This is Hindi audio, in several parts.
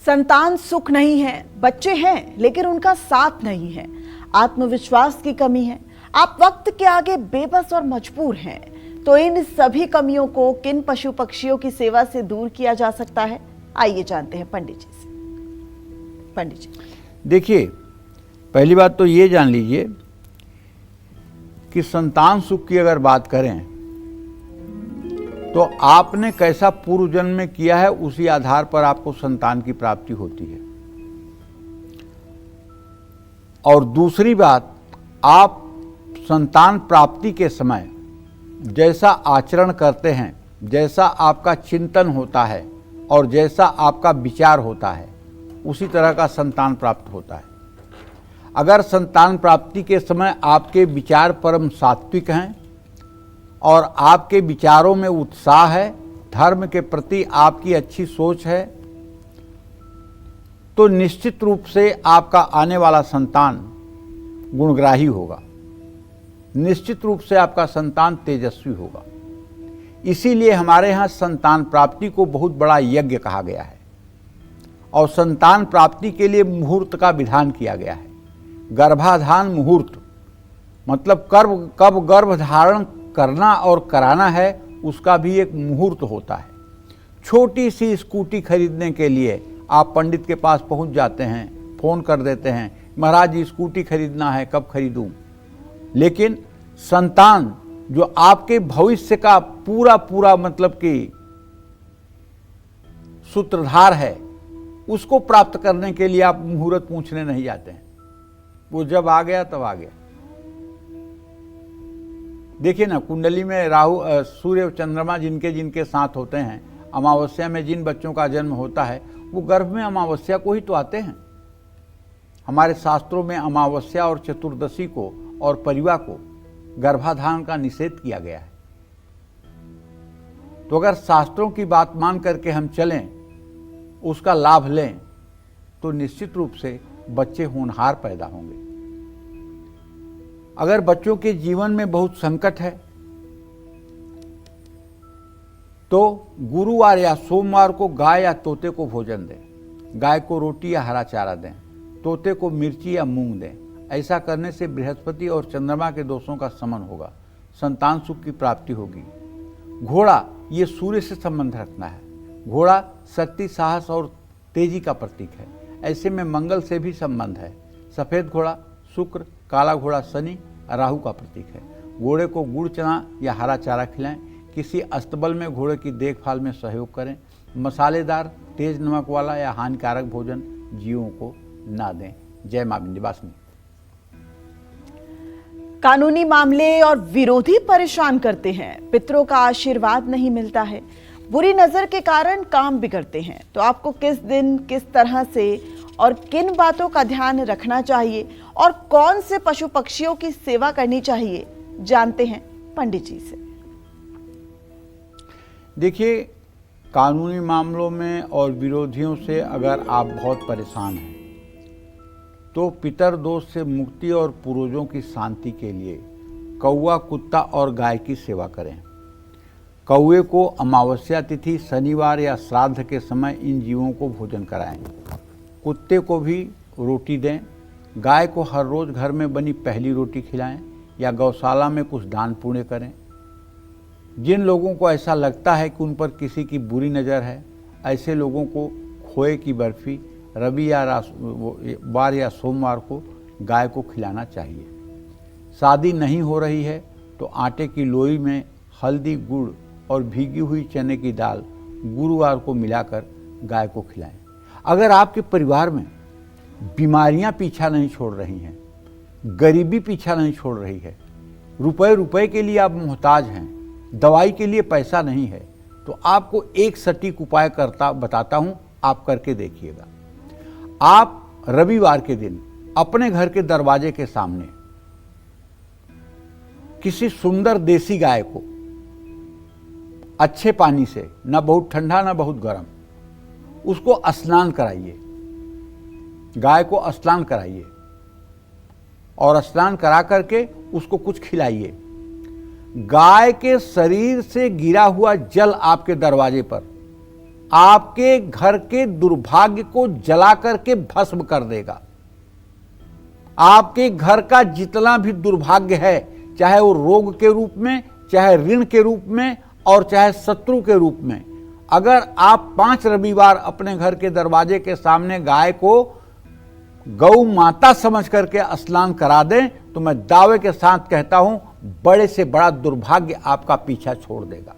संतान सुख नहीं है, बच्चे हैं लेकिन उनका साथ नहीं है, आत्मविश्वास की कमी है, आप वक्त के आगे बेबस और मजबूर हैं। तो इन सभी कमियों को किन पशु पक्षियों की सेवा से दूर किया जा सकता है, आइए जानते हैं पंडित जी से। पंडित जी देखिए, पहली बात तो ये जान लीजिए कि संतान सुख की अगर बात करें तो आपने कैसा पूर्व जन्म में किया है उसी आधार पर आपको संतान की प्राप्ति होती है। और दूसरी बात, आप संतान प्राप्ति के समय जैसा आचरण करते हैं, जैसा आपका चिंतन होता है और जैसा आपका विचार होता है, उसी तरह का संतान प्राप्त होता है। अगर संतान प्राप्ति के समय आपके विचार परम सात्विक हैं और आपके विचारों में उत्साह है, धर्म के प्रति आपकी अच्छी सोच है, तो निश्चित रूप से आपका आने वाला संतान गुणग्राही होगा, निश्चित रूप से आपका संतान तेजस्वी होगा। इसीलिए हमारे यहाँ संतान प्राप्ति को बहुत बड़ा यज्ञ कहा गया है और संतान प्राप्ति के लिए मुहूर्त का विधान किया गया है। गर्भाधान मुहूर्त मतलब कब गर्भ धारण करना और कराना है, उसका भी एक मुहूर्त होता है। छोटी सी स्कूटी खरीदने के लिए आप पंडित के पास पहुंच जाते हैं, फ़ोन कर देते हैं, महाराज जी स्कूटी खरीदना है, कब खरीदूं। लेकिन संतान जो आपके भविष्य का पूरा मतलब कि सूत्रधार है, उसको प्राप्त करने के लिए आप मुहूर्त पूछने नहीं जाते हैं। वो जब आ गया तब आ गया। देखिए ना, कुंडली में राहु सूर्य और चंद्रमा जिनके साथ होते हैं, अमावस्या में जिन बच्चों का जन्म होता है वो गर्भ में अमावस्या को ही तो आते हैं। हमारे शास्त्रों में अमावस्या और चतुर्दशी को और परिवा को गर्भाधान का निषेध किया गया है। तो अगर शास्त्रों की बात मान करके हम चलें, उसका लाभ लें, तो निश्चित रूप से बच्चे होनहार पैदा होंगे। अगर बच्चों के जीवन में बहुत संकट है तो गुरुवार या सोमवार को गाय या तोते को भोजन दें। गाय को रोटी या हरा चारा दें, तोते को मिर्ची या मूंग दें। ऐसा करने से बृहस्पति और चंद्रमा के दोषों का शमन होगा, संतान सुख की प्राप्ति होगी। घोड़ा, ये सूर्य से संबंध रखना है। घोड़ा शक्ति, साहस और तेजी का प्रतीक है। ऐसे में मंगल से भी संबंध है। सफ़ेद घोड़ा शुक्र, काला घोड़ा शनि, राहु का प्रतीक है। घोड़े को गुड़ चना या हरा चारा खिलाएं। किसी अस्तबल में घोड़े की देखभाल में सहयोग करें। मसालेदार, तेज नमक वाला या हानिकारक भोजन जीवों को ना दें। जय मां विंध्यवासिनी। कानूनी मामले और विरोधी परेशान करते हैं, पितरों का आशीर्वाद नहीं मिलता है, बुरी नजर के कारण काम बिगड़ते हैं, तो आपको किस दिन, किस तरह से और किन बातों का ध्यान रखना चाहिए और कौन से पशु पक्षियों की सेवा करनी चाहिए, जानते हैं पंडित जी से। देखिए, कानूनी मामलों में और विरोधियों से अगर आप बहुत परेशान हैं तो पितर दोष से मुक्ति और पूर्वजों की शांति के लिए कौवा, कुत्ता और गाय की सेवा करें। कौवे को अमावस्या तिथि, शनिवार या श्राद्ध के समय इन जीवों को भोजन कराएं। कुत्ते को भी रोटी दें। गाय को हर रोज़ घर में बनी पहली रोटी खिलाएं या गौशाला में कुछ दान पुण्य करें। जिन लोगों को ऐसा लगता है कि उन पर किसी की बुरी नज़र है, ऐसे लोगों को खोए की बर्फ़ी रविवार या सोमवार को गाय को खिलाना चाहिए। शादी नहीं हो रही है तो आटे की लोई में हल्दी, गुड़ और भीगी हुई चने की दाल गुरुवार को मिलाकर गाय को खिलाएं। अगर आपके परिवार में बीमारियां पीछा नहीं छोड़ रही हैं, गरीबी पीछा नहीं छोड़ रही है, रुपए के लिए आप मोहताज हैं, दवाई के लिए पैसा नहीं है, तो आपको एक सटीक उपाय बताता हूं, आप करके देखिएगा। आप रविवार के दिन अपने घर के दरवाजे के सामने किसी सुंदर देसी गाय को अच्छे पानी से, ना बहुत ठंडा ना बहुत गर्म, उसको स्नान कराइए। गाय को स्नान कराइए और स्नान करा करके उसको कुछ खिलाइए। गाय के शरीर से गिरा हुआ जल आपके दरवाजे पर आपके घर के दुर्भाग्य को जला करके भस्म कर देगा। आपके घर का जितना भी दुर्भाग्य है, चाहे वो रोग के रूप में, चाहे ऋण के रूप में और चाहे शत्रु के रूप में, अगर आप 5 रविवार अपने घर के दरवाजे के सामने गाय को गौ माता समझ करके स्नान करा दें तो मैं दावे के साथ कहता हूं बड़े से बड़ा दुर्भाग्य आपका पीछा छोड़ देगा।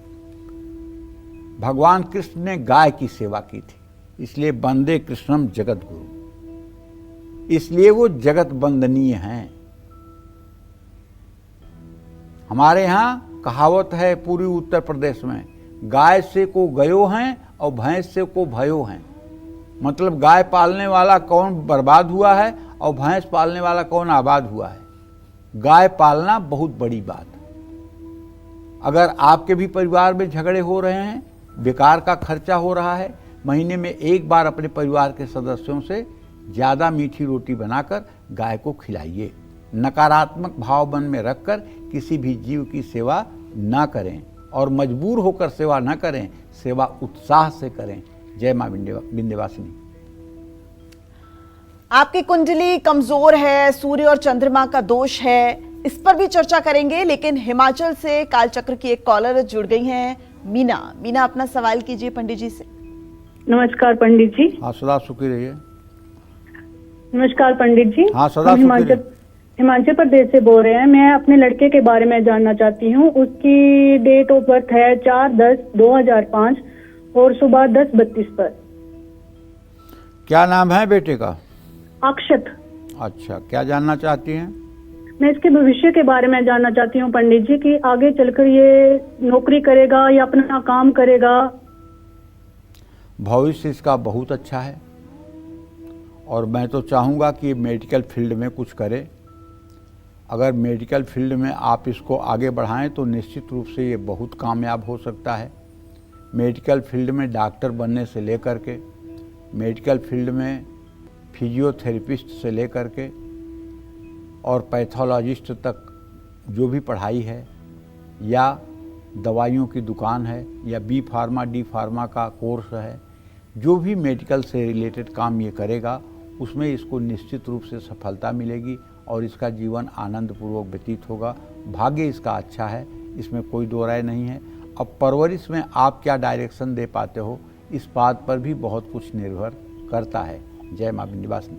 भगवान कृष्ण ने गाय की सेवा की थी, इसलिए वंदे कृष्णम जगत गुरु, इसलिए वो जगत वंदनीय हैं। हमारे यहां कहावत है पूरी उत्तर प्रदेश में, गाय से को गयो हैं और भैंस से को भयो हैं। मतलब गाय पालने वाला कौन बर्बाद हुआ है और भैंस पालने वाला कौन आबाद हुआ है। गाय पालना बहुत बड़ी बात है। अगर आपके भी परिवार में झगड़े हो रहे हैं, बेकार का खर्चा हो रहा है, महीने में एक बार अपने परिवार के सदस्यों से ज़्यादा मीठी रोटी बनाकर गाय को खिलाइए। नकारात्मक भाव मन में रखकर किसी भी जीव की सेवा ना करें और मजबूर होकर सेवा ना करें, सेवा उत्साह से करें। जय मां विंध्यवासिनी। आपकी कुंडली कमजोर है, सूर्य और चंद्रमा का दोष है, इस पर भी चर्चा करेंगे। लेकिन हिमाचल से कालचक्र की एक कॉलर जुड़ गई हैं, मीना। मीना, अपना सवाल कीजिए पंडित जी से। नमस्कार पंडित जी। हाँ, सदा सुखी रहिए। नमस्कार पंडित जी। हाँ, सदा सुखी रहिए। हिमाचल प्रदेश से बोल रहे हैं। मैं अपने लड़के के बारे में जानना चाहती हूँ। उसकी डेट ऑफ बर्थ है 4/10/2005 और सुबह 10:32 पर। क्या नाम है बेटे का? अक्षत। अच्छा, क्या जानना चाहती हैं? मैं इसके भविष्य के बारे में जानना चाहती हूँ पंडित जी कि आगे चलकर ये नौकरी करेगा या अपना काम करेगा। भविष्य इसका बहुत अच्छा है और मैं तो चाहूँगा कि मेडिकल फील्ड में कुछ करे। अगर मेडिकल फील्ड में आप इसको आगे बढ़ाएं तो निश्चित रूप से ये बहुत कामयाब हो सकता है। मेडिकल फील्ड में डॉक्टर बनने से लेकर के, मेडिकल फील्ड में फिजियोथेरेपिस्ट से लेकर के और पैथोलॉजिस्ट तक जो भी पढ़ाई है, या दवाइयों की दुकान है, या बी फार्मा डी फार्मा का कोर्स है, जो भी मेडिकल से रिलेटेड काम ये करेगा उसमें इसको निश्चित रूप से सफलता मिलेगी और इसका जीवन आनंदपूर्वक व्यतीत होगा। भाग्य इसका अच्छा है, इसमें कोई दो राय नहीं है। अब परवरिश में आप क्या डायरेक्शन दे पाते हो, इस बात पर भी बहुत कुछ निर्भर करता है। जय मां विंध्यवासिनी।